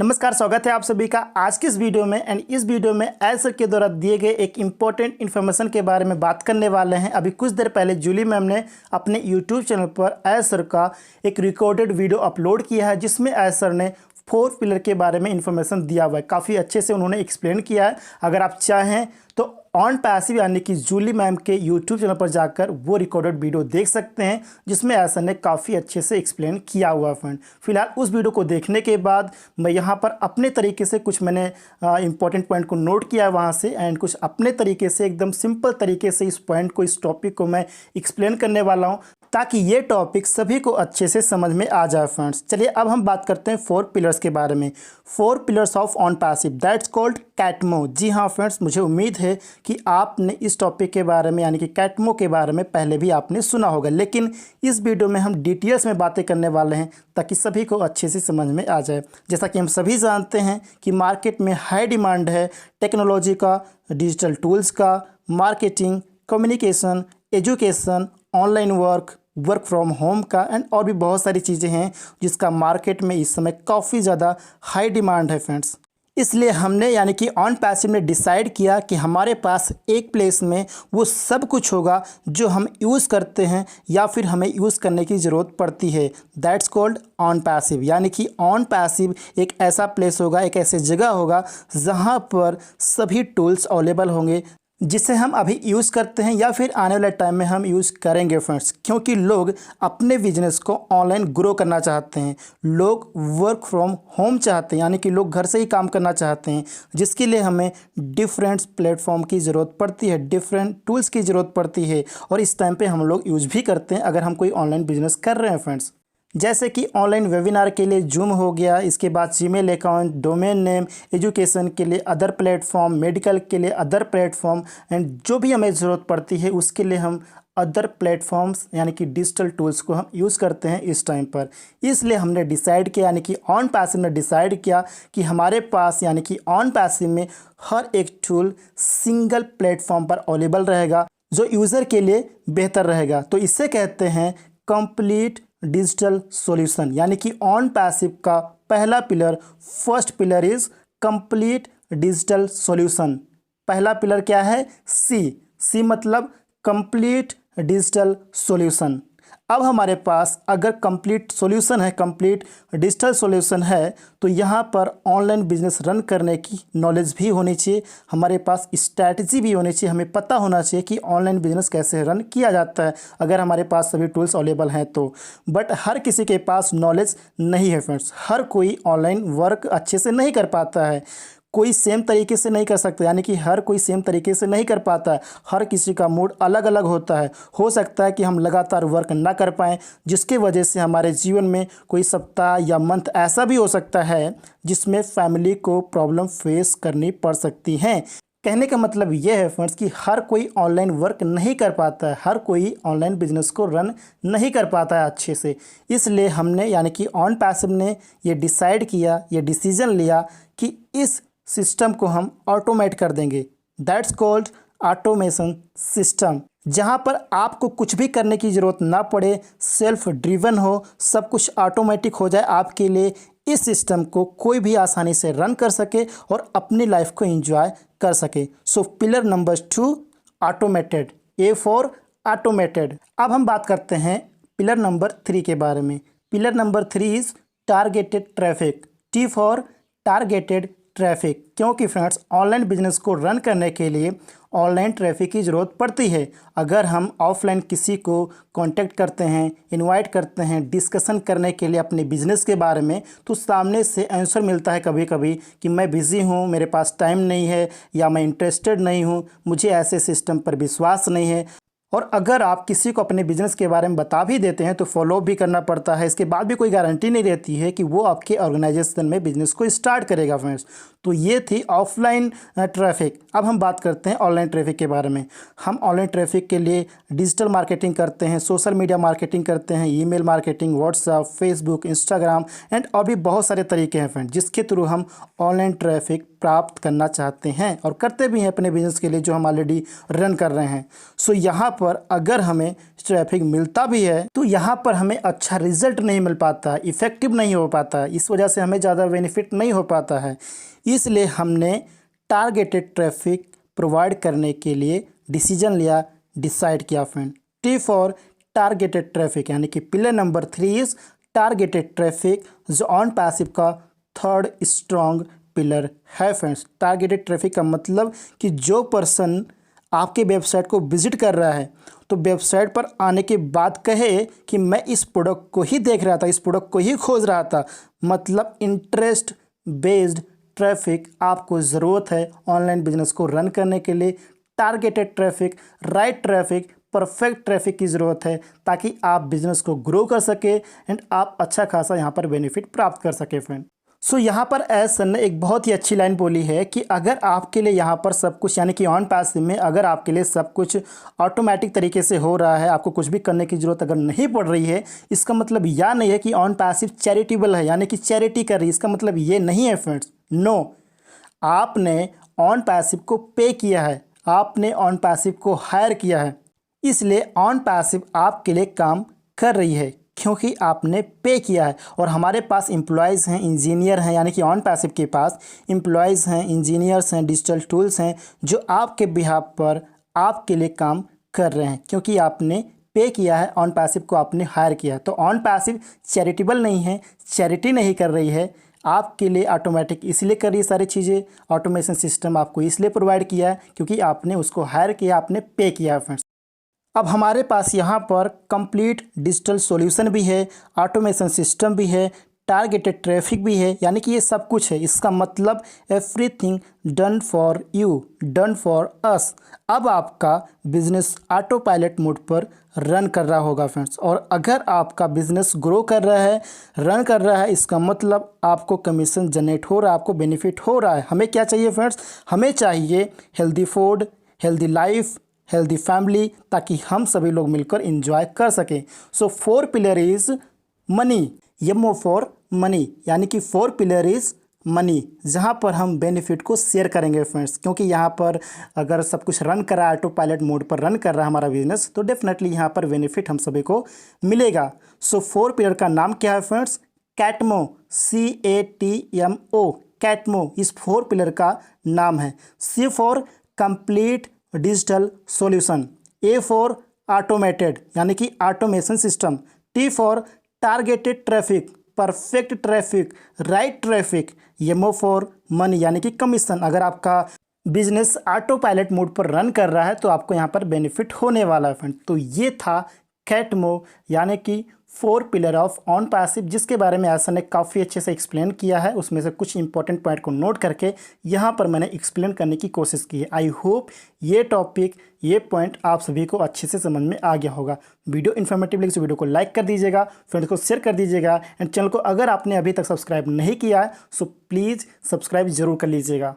नमस्कार, स्वागत है आप सभी का आज की इस वीडियो में। एंड इस वीडियो में एज सर के द्वारा दिए गए एक इम्पॉर्टेंट इन्फॉर्मेशन के बारे में बात करने वाले हैं। अभी कुछ देर पहले जूली मैम ने अपने यूट्यूब चैनल पर एज सर का एक रिकॉर्डेड वीडियो अपलोड किया है, जिसमें एज सर ने 4 पिलर के बारे में इन्फॉर्मेशन दिया हुआ है। काफ़ी अच्छे से उन्होंने एक्सप्लेन किया है। अगर आप चाहें तो ऑन पैसिव यानी कि जूली मैम के यूट्यूब चैनल पर जाकर वो रिकॉर्डेड वीडियो देख सकते हैं, जिसमें ऐसा ने काफ़ी अच्छे से एक्सप्लेन किया हुआ है फ्रेंड। फिलहाल उस वीडियो को देखने के बाद मैं यहाँ पर अपने तरीके से कुछ मैंने इंपॉर्टेंट पॉइंट को नोट किया है वहाँ से, एंड कुछ अपने तरीके से एकदम सिंपल तरीके से इस पॉइंट को, इस टॉपिक को मैं एक्सप्लेन करने वाला हूँ, ताकि ये टॉपिक सभी को अच्छे से समझ में आ जाए फ्रेंड्स। चलिए अब हम बात करते हैं 4 पिलर्स के बारे में। 4 pillars of on passive, that's called कैटमो। जी हाँ फ्रेंड्स, मुझे उम्मीद है कि आपने इस टॉपिक के बारे में यानी कि कैटमो के बारे में पहले भी आपने सुना होगा, लेकिन इस वीडियो में हम डिटेल्स में बातें करने वाले हैं ताकि सभी को अच्छे से समझ में आ जाए। जैसा कि हम सभी जानते हैं कि मार्केट में हाई डिमांड है टेक्नोलॉजी का, डिजिटल टूल्स का, marketing, communication, education, online work from home का, एंड और भी बहुत सारी चीज़ें हैं जिसका मार्केट में इस समय काफ़ी ज़्यादा हाई डिमांड है फ्रेंड्स। इसलिए हमने यानी कि ऑन पैसिव ने डिसाइड किया कि हमारे पास एक प्लेस में वो सब कुछ होगा जो हम यूज़ करते हैं या फिर हमें यूज़ करने की ज़रूरत पड़ती है। That's called on passive. यानी कि ऑन पैसिव एक ऐसा प्लेस होगा, एक ऐसी जगह होगा जहाँ पर सभी टूल्स अवेलेबल होंगे जिसे हम अभी यूज़ करते हैं या फिर आने वाले टाइम में हम यूज़ करेंगे फ्रेंड्स। क्योंकि लोग अपने बिजनेस को ऑनलाइन ग्रो करना चाहते हैं, लोग वर्क फ्रॉम होम चाहते हैं, यानी कि लोग घर से ही काम करना चाहते हैं, जिसके लिए हमें डिफरेंट प्लेटफॉर्म की ज़रूरत पड़ती है, डिफरेंट टूल्स की ज़रूरत पड़ती है, और इस टाइम पर हम लोग यूज़ भी करते हैं अगर हम कोई ऑनलाइन बिजनेस कर रहे हैं फ्रेंड्स। जैसे कि ऑनलाइन वेबिनार के लिए जूम हो गया, इसके बाद Gmail account, domain name, education के लिए अदर प्लेटफॉर्म, मेडिकल के लिए अदर प्लेटफॉर्म, एंड जो भी हमें ज़रूरत पड़ती है उसके लिए हम अदर प्लेटफॉर्म्स यानी कि डिजिटल टूल्स को हम यूज़ करते हैं इस टाइम पर। इसलिए हमने डिसाइड किया, यानी कि ऑन पैसिव ने डिसाइड किया कि हमारे पास यानी कि ऑन पैसिव में हर एक टूल सिंगल प्लेटफॉर्म पर अवेलेबल रहेगा जो यूज़र के लिए बेहतर रहेगा। तो इससे कहते हैं कंप्लीट डिजिटल सॉल्यूशन। यानी कि ऑन पैसिव का पहला pillar, first pillar is complete digital solution. पहला पिलर क्या है? सी मतलब कंप्लीट डिजिटल सॉल्यूशन। अब हमारे पास अगर कंप्लीट सॉल्यूशन है, कंप्लीट डिजिटल सॉल्यूशन है, तो यहाँ पर ऑनलाइन बिजनेस रन करने की नॉलेज भी होनी चाहिए, हमारे पास स्ट्रैटेजी भी होनी चाहिए, हमें पता होना चाहिए कि ऑनलाइन बिजनेस कैसे रन किया जाता है अगर हमारे पास सभी टूल्स अवेलेबल हैं तो। बट हर किसी के पास नॉलेज नहीं है फ्रेंड्स, हर कोई ऑनलाइन वर्क अच्छे से नहीं कर पाता है, कोई सेम तरीके से नहीं कर सकता, यानी कि हर कोई सेम तरीके से नहीं कर पाता है, हर किसी का मूड अलग अलग होता है। हो सकता है कि हम लगातार वर्क ना कर पाएँ, जिसके वजह से हमारे जीवन में कोई सप्ताह या मंथ ऐसा भी हो सकता है जिसमें फैमिली को प्रॉब्लम फेस करनी पड़ सकती हैं। कहने का मतलब ये है फ्रेंड्स कि हर कोई ऑनलाइन वर्क नहीं कर पाता है, हर कोई ऑनलाइन बिजनेस को रन नहीं कर पाता है अच्छे से। इसलिए हमने यानी कि ऑन पैसिव ने ये डिसाइड किया, ये डिसीजन लिया कि इस सिस्टम को हम ऑटोमेट कर देंगे। दैट्स कॉल्ड ऑटोमेशन सिस्टम, जहाँ पर आपको कुछ भी करने की ज़रूरत ना पड़े, सेल्फ ड्रिवन हो, सब कुछ ऑटोमेटिक हो जाए आपके लिए। इस सिस्टम को कोई भी आसानी से रन कर सके और अपनी लाइफ को एंजॉय कर सके। So pillar number 2 automated, A for automated. अब हम बात करते हैं पिलर नंबर 3 के बारे में। Pillar number 3 is targeted traffic, T for targeted traffic. क्योंकि फ्रेंड्स ऑनलाइन बिजनेस को रन करने के लिए ऑनलाइन ट्रैफिक की ज़रूरत पड़ती है। अगर हम ऑफलाइन किसी को कांटेक्ट करते हैं, इनवाइट करते हैं डिस्कशन करने के लिए अपने बिज़नेस के बारे में, तो सामने से आंसर मिलता है कभी कभी कि मैं बिज़ी हूँ, मेरे पास टाइम नहीं है, या मैं इंटरेस्टेड नहीं हूँ, मुझे ऐसे सिस्टम पर विश्वास नहीं है। और अगर आप किसी को अपने बिज़नेस के बारे में बता भी देते हैं तो फॉलो भी करना पड़ता है, इसके बाद भी कोई गारंटी नहीं रहती है कि वो आपके ऑर्गेनाइजेशन में बिज़नेस को स्टार्ट करेगा फ्रेंड्स। तो ये थी ऑफलाइन ट्रैफिक। अब हम बात करते हैं ऑनलाइन ट्रैफिक के बारे में। हम ऑनलाइन ट्रैफिक के लिए डिजिटल मार्केटिंग करते हैं, सोशल मीडिया मार्केटिंग करते हैं, email marketing, WhatsApp, Facebook, Instagram, and और भी बहुत सारे तरीके हैं फ्रेंड, जिसके थ्रू हम ऑनलाइन ट्रैफिक प्राप्त करना चाहते हैं और करते भी हैं अपने बिजनेस के लिए जो हम ऑलरेडी रन कर रहे हैं। सो यहाँ पर अगर हमें ट्रैफिक मिलता भी है तो यहाँ पर हमें अच्छा रिजल्ट नहीं मिल पाता, इफ़ेक्टिव नहीं हो पाता, इस वजह से हमें ज़्यादा बेनिफिट नहीं हो पाता है। इसलिए हमने टारगेटेड ट्रैफिक प्रोवाइड करने के लिए डिसीजन लिया, डिसाइड किया friend. T for targeted traffic, यानी कि pillar number 3 is targeted traffic, जो ऑन पैसिव का थर्ड स्ट्रॉन्ग पिलर है फ्रेंड्स। टारगेटेड ट्रैफिक का मतलब कि जो पर्सन आपके वेबसाइट को विजिट कर रहा है तो वेबसाइट पर आने के बाद कहे कि मैं इस प्रोडक्ट को ही देख रहा था, इस प्रोडक्ट को ही खोज रहा था, मतलब इंटरेस्ट बेस्ड ट्रैफिक आपको ज़रूरत है ऑनलाइन बिजनेस को रन करने के लिए। Targeted traffic, right traffic, perfect traffic की ज़रूरत है ताकि आप बिजनेस को ग्रो कर सके एंड आप अच्छा खासा यहाँ पर बेनिफिट प्राप्त कर सके फ्रेंड। सो यहाँ पर एज सर ने एक बहुत ही अच्छी लाइन बोली है कि अगर आपके लिए यहाँ पर सब कुछ, यानी कि ऑन पैसिव में अगर आपके लिए सब कुछ ऑटोमेटिक तरीके से हो रहा है, आपको कुछ भी करने की ज़रूरत अगर नहीं पड़ रही है, इसका मतलब यह नहीं है कि ऑन पैसिव चैरिटेबल है, यानी कि चैरिटी कर रही है, इसका मतलब ये नहीं है फ्रेंड्स। नो, आपने ऑन पैसिव को पे किया है, आपने ऑन पैसिव को हायर किया है, इसलिए ऑन पैसिव आपके लिए काम कर रही है क्योंकि आपने पे किया है। और हमारे पास एम्प्लॉयज़ हैं, इंजीनियर हैं, यानी कि ऑन पैसिव के पास एम्प्लॉयज़ हैं, इंजीनियर्स हैं, डिजिटल टूल्स हैं जो आपके बिहाफ पर आपके लिए काम कर रहे हैं क्योंकि आपने पे किया है, ऑन पैसिव को आपने हायर किया है। तो ऑन पैसिव चैरिटेबल नहीं है, चैरिटी नहीं कर रही है, आपके लिए ऑटोमेटिक इसलिए कर रही है सारी चीज़ें। ऑटोमेशन सिस्टम आपको इसलिए प्रोवाइड किया है क्योंकि आपने उसको हायर किया, आपने पे किया है फ्रेंड्स। अब हमारे पास यहाँ पर कंप्लीट डिजिटल सॉल्यूशन भी है, ऑटोमेशन सिस्टम भी है, टारगेटेड ट्रैफिक भी है, यानी कि ये सब कुछ है। इसका मतलब everything done for you, done for us. अब आपका बिजनेस ऑटो पायलट मोड पर रन कर रहा होगा फ्रेंड्स। और अगर आपका बिजनेस ग्रो कर रहा है, रन कर रहा है, इसका मतलब आपको कमीशन जनरेट हो रहा है, आपको बेनिफिट हो रहा है। हमें क्या चाहिए फ्रेंड्स? हमें चाहिए healthy food, healthy life, healthy family, ताकि हम सभी लोग मिलकर एंजॉय कर सकें। So 4 pillar is money, M O for money, यानी कि 4 पिलर इज़ मनी, जहाँ पर हम बेनिफिट को शेयर करेंगे फ्रेंड्स। क्योंकि यहाँ पर अगर सब कुछ रन कर रहा है, ऑटो पायलट मोड पर रन कर रहा है हमारा बिजनेस, तो डेफिनेटली यहाँ पर बेनिफिट हम सभी को मिलेगा। सो 4 पिलर का नाम क्या है फ्रेंड्स? कैटमो, CATMO, कैटमो इस 4 पिलर का नाम है। C for complete digital solution, A for automated, यानी कि automation system, T for targeted traffic, perfect traffic, right traffic, MO for money, यानी कि कमीशन। अगर आपका बिजनेस ऑटो पायलट मोड पर रन कर रहा है तो आपको यहाँ पर बेनिफिट होने वाला है फ्रेंड। तो ये था कैटमो, यानी कि 4 पिलर ऑफ ऑन पैसिव, जिसके बारे में आसन ने काफ़ी अच्छे से एक्सप्लेन किया है। उसमें से कुछ इंपॉर्टेंट पॉइंट को नोट करके यहाँ पर मैंने एक्सप्लेन करने की कोशिश की है। आई होप ये टॉपिक, ये पॉइंट आप सभी को अच्छे से समझ में आ गया होगा। वीडियो इन्फॉर्मेटिव लगे तो वीडियो को लाइक कर दीजिएगा, फ्रेंड्स को शेयर कर दीजिएगा, एंड चैनल को अगर आपने अभी तक सब्सक्राइब नहीं किया है सो प्लीज़ सब्सक्राइब जरूर कर लीजिएगा।